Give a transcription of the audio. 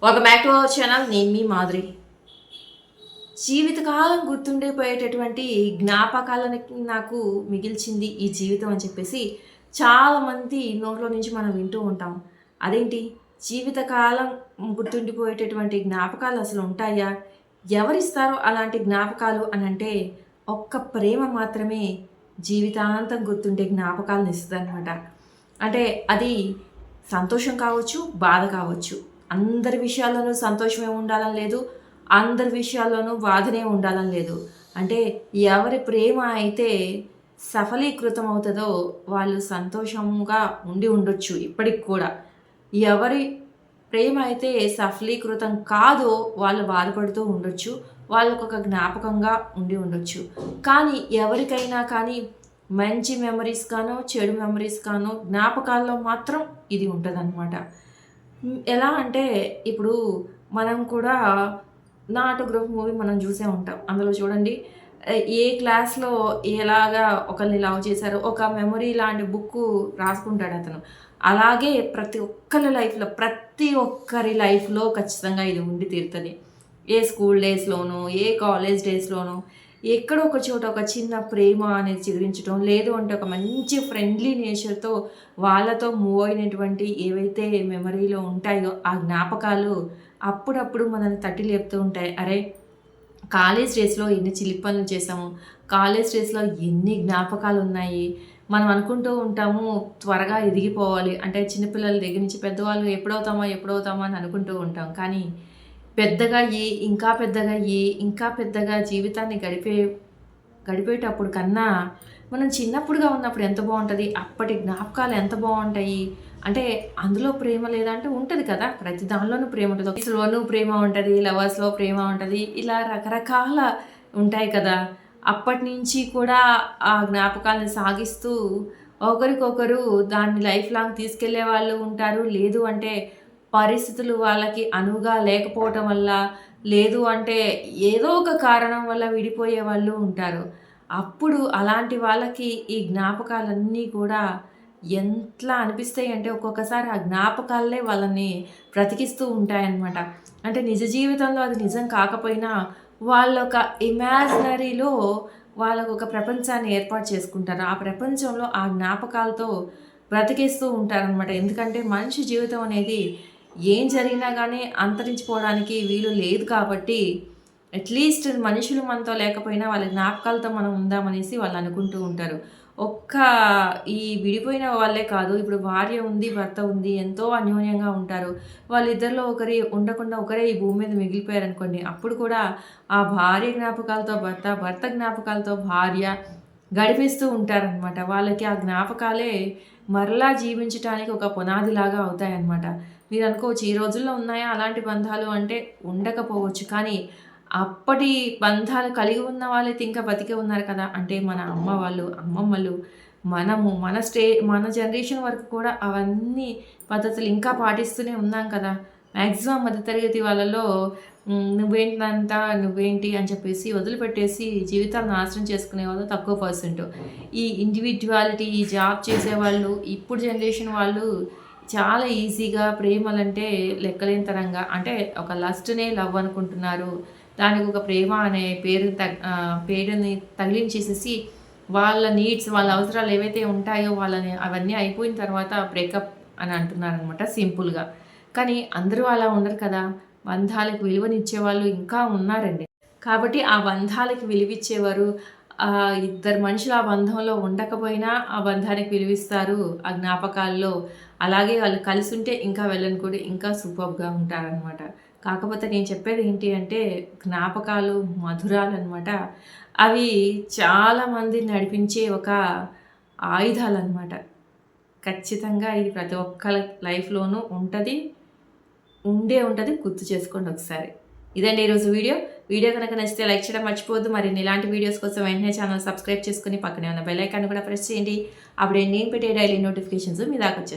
Welcome back to our channel. నేను మీ మాధురి. జీవితకాలం గుర్తుండిపోయేటటువంటి జ్ఞాపకాలని నాకు మిగిల్చింది ఈ జీవితం అని చెప్పేసి చాలామంది నోట్లో నుంచి మనం వింటూ ఉంటాం. అదేంటి, జీవితకాలం గుర్తుండిపోయేటటువంటి జ్ఞాపకాలు అసలు ఉంటాయా? ఎవరిస్తారో అలాంటి జ్ఞాపకాలు అని అంటే ఒక్క ప్రేమ మాత్రమే జీవితాంతం గుర్తుండే జ్ఞాపకాలను ఇస్తుంది అనమాట. అంటే అది సంతోషం కావచ్చు, బాధ కావచ్చు. అందరి విషయాల్లోనూ సంతోషమే ఉండాలని లేదు, అందరి విషయాల్లోనూ బాధనే ఉండాలని లేదు. అంటే ఎవరి ప్రేమ అయితే సఫలీకృతం అవుతుందో వాళ్ళు సంతోషంగా ఉండి ఉండొచ్చు ఇప్పటికి కూడా. ఎవరి ప్రేమ అయితే సఫలీకృతం కాదో వాళ్ళు బాధపడుతూ ఉండొచ్చు, వాళ్ళకు ఒక జ్ఞాపకంగా ఉండి ఉండొచ్చు. కానీ ఎవరికైనా కానీ మంచి మెమరీస్ గానో చెడు మెమరీస్ గానో జ్ఞాపకాల్లో మాత్రం ఇది ఉంటుందన్నమాట. ఎలా అంటే ఇప్పుడు మనం కూడా 'నా ఆటోగ్రాఫ్' మూవీ మనం చూసే ఉంటాం. అందులో చూడండి, ఏ క్లాస్‌లో ఎలాగా ఒకళ్ళని లవ్ చేశారో ఒక మెమరీ లాంటి బుక్కు రాసుకుంటాడు అతను. అలాగే ప్రతి ఒక్కరి లైఫ్‌లో ఖచ్చితంగా ఇది ఉండి తీరుతది. ఏ స్కూల్ డేస్‌లోనో, ఏ కాలేజ్ డేస్‌లోనో ఎక్కడో ఒక చోట ఒక చిన్న ప్రేమ అనేది చిగురించడం, లేదు అంటే ఒక మంచి ఫ్రెండ్లీ నేచర్‌తో వాళ్ళతో మూవ్ అయినటువంటి ఏవైతే మెమరీలో ఉంటాయో ఆ జ్ఞాపకాలు అప్పుడప్పుడు మనల్ని తట్టి లేపుతూ ఉంటాయి. అరే! కాలేజ్ డేస్‌లో ఎన్ని చిలిపి పనులు చేశాము, కాలేజ్ డేస్‌లో ఎన్ని జ్ఞాపకాలున్నాయి. మనం అనుకుంటూ ఉంటాము త్వరగా ఎదిగిపోవాలి. అంటే చిన్నపిల్లల దగ్గర నుంచి పెద్దవాళ్ళు ఎప్పుడవుతామా అని అనుకుంటూ ఉంటాం. కానీ పెద్దగా అయ్యి, ఇంకా పెద్దగా అయ్యి, ఇంకా పెద్దగా జీవితాన్ని గడిపేటప్పుడు కన్నా మనం చిన్నప్పుడుగా ఉన్నప్పుడు ఎంత బావుంటది, అప్పటి జ్ఞాపకాలు ఎంత బావుంటాయి. అంటే అందులో ప్రేమ లేదా అంటే ఉంటది కదా! ప్రతి దానిలోనూ ప్రేమ ఉంటది. ఆఫీస్‌లోనూ ప్రేమ ఉంటది, లవర్స్‌లో ప్రేమ ఉంటది. ఇలా రకరకాల ఉంటాయి కదా! అప్పటినుంచి కూడా ఆ జ్ఞాపకాలను సాగిస్తూ ఒకరికొకరు దాన్ని లైఫ్ లాంగ్ తీసుకెళ్ళే వాళ్ళు ఉంటారు. లేదు అంటే పరిస్థితులు వాళ్ళకి అనువుగా లేకపోవటం వల్ల, లేదు అంటే ఏదో ఒక కారణం వల్ల విడిపోయే వాళ్ళు ఉంటారు. అప్పుడు అలాంటి వాళ్ళకి ఈ జ్ఞాపకాలన్నీ కూడా ఎట్లా అనిపిస్తాయంటే ఒక్కొక్కసారి ఆ జ్ఞాపకాలే వాళ్ళని బ్రతికిస్తూ ఉంటాయన్నమాట. అంటే నిజ జీవితంలో అది నిజం కాకపోయినా వాళ్ళొక ఇమాజినరీలో వాళ్ళకొక ప్రపంచాన్ని ఏర్పాటు చేసుకుంటారు. ఆ ప్రపంచంలో ఆ జ్ఞాపకాలతో బ్రతికేస్తూ ఉంటారనమాట. ఎందుకంటే మనిషి జీవితం అనేది ఏం జరిగినా గానీ అంతరించిపోవడానికి వీలు లేదు కాబట్టి, అట్‌లీస్ట్ మనుషులు మనతో లేకపోయినా వాళ్ళ జ్ఞాపకాలతో మనం ఉందామనేసి వాళ్ళు అనుకుంటూ ఉంటారు. ఒక్క ఈ విడిపోయిన వాళ్ళే కాదు, ఇప్పుడు భార్య ఉంది, భర్త ఉంది, ఎంతో అన్యోన్యంగా ఉంటారు. వాళ్ళిద్దరిలో ఒకరి ఉండకుండా ఒకరే ఈ భూమి మీద మిగిలిపోయారనుకోండి, అప్పుడు కూడా ఆ భార్య జ్ఞాపకాలతో భర్త, భర్త జ్ఞాపకాలతో భార్య గడిపేస్తూ ఉంటారనమాట. వాళ్ళకి ఆ జ్ఞాపకాలే మరలా జీవించటానికి ఒక పునాదిలాగా అవుతాయన్నమాట. మీరనుకోవచ్చు ఈ రోజుల్లో ఉన్నాయా అలాంటి బంధాలు అంటే ఉండకపోవచ్చు. కానీ అప్పటి బంధాలు కలిగి ఉన్న వాళ్ళైతే ఇంకా బతికే ఉన్నారు కదా! అంటే మన అమ్మ వాళ్ళు, అమ్మమ్మలు, మనము మన జనరేషన్ వరకు కూడా అవన్నీ పద్ధతులు ఇంకా పాటిస్తూనే ఉన్నాం కదా! మాక్సిమం మధ్య తరగతి వాళ్ళలో నువ్వేంటి అని చెప్పేసి వదిలిపెట్టేసి జీవితాలను నాశనం చేసుకునే వాళ్ళు తక్కువ పర్సెంటు. ఈ ఇండివిడ్యువాలిటీ, ఈ జాబ్ చేసేవాళ్ళు, ఇప్పుడు జనరేషన్ వాళ్ళు చాలా ఈజీగా ప్రేమలంటే లెక్కలేని తరంగా అంటే ఒక లస్ట్‌నే లవ్ అనుకుంటున్నారు. దానికి ఒక ప్రేమ అనే పేరుని తగిలించేసేసి వాళ్ళ నీడ్స్, వాళ్ళ అవసరాలు ఏవైతే ఉంటాయో అవన్నీ అయిపోయిన తర్వాత బ్రేకప్ అని అంటున్నారనమాట సింపుల్‌గా. కానీ అందరూ అలా ఉండరు కదా! బంధాలకు విలువనిచ్చేవాళ్ళు ఇంకా ఉన్నారండి. కాబట్టి ఆ బంధాలకి విలువిచ్చేవారు, ఇద్దరు మనుషులు ఆ బంధంలో ఉండకపోయినా ఆ బంధానికి విలువిస్తారు ఆ జ్ఞాపకాల్లో. అలాగే వాళ్ళు కలిసుంటే ఇంకా వెళ్ళని కూడా ఇంకా సూపర్బ్‌గా ఉంటారనమాట. కాకపోతే నేను చెప్పేది ఏంటి అంటే జ్ఞాపకాలు మధురాలనమాట. అవి చాలా మందిని నడిపించే ఒక ఆయుధాలనమాట. ఖచ్చితంగా ఇది ప్రతి ఒక్కళ్ళ లైఫ్‌లోనూ ఉంటది. ఉంటది. గుర్తు చేసుకోండి ఒకసారి. ఇదండి ఈరోజు వీడియో. వీడియో కనుక నచ్చితే లైక్ చేయడం మర్చిపోవద్దు. మరిన్ని ఇలాంటి వీడియోస్ కోసం వెంటనే ఛానల్ సబ్స్క్రైబ్ చేసుకొని పక్కనే ఉన్న బెల్ ఐకాన్ కూడా ప్రెస్ చేయండి. అప్పుడే నేను పెట్టే డైలీ నోటిఫికేషన్స్ మీ దాకా వచ్చేస్తాయి.